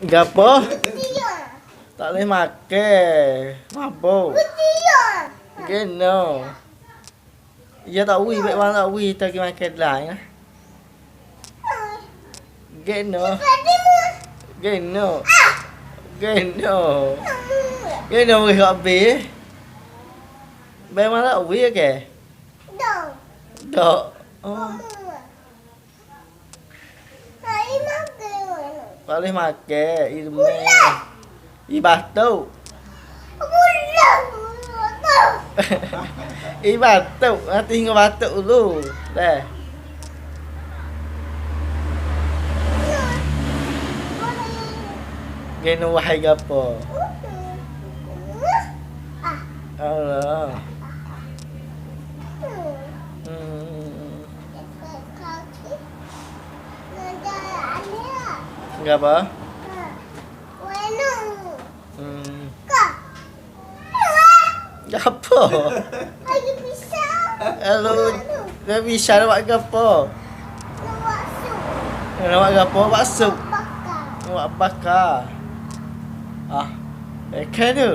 Gapo? Tak boleh makan. Mabuk. Geno. Ya tak wui, baik bang tak wui tak pergi makan lain lah. Geno. Geno. Geno. Geno wui kat habis. Baik bang tak wui ke? Dok. Oh. Tak boleh makan. Batu. Batu. Nanti hingga batuk dulu. Dah. Geno wahai gapo? Allah. Gapo? Gapo? Halo, dah bisa nak buat gapo? Nak buat gapo? Buat sup. Buat bakar. Ah, ikan tu.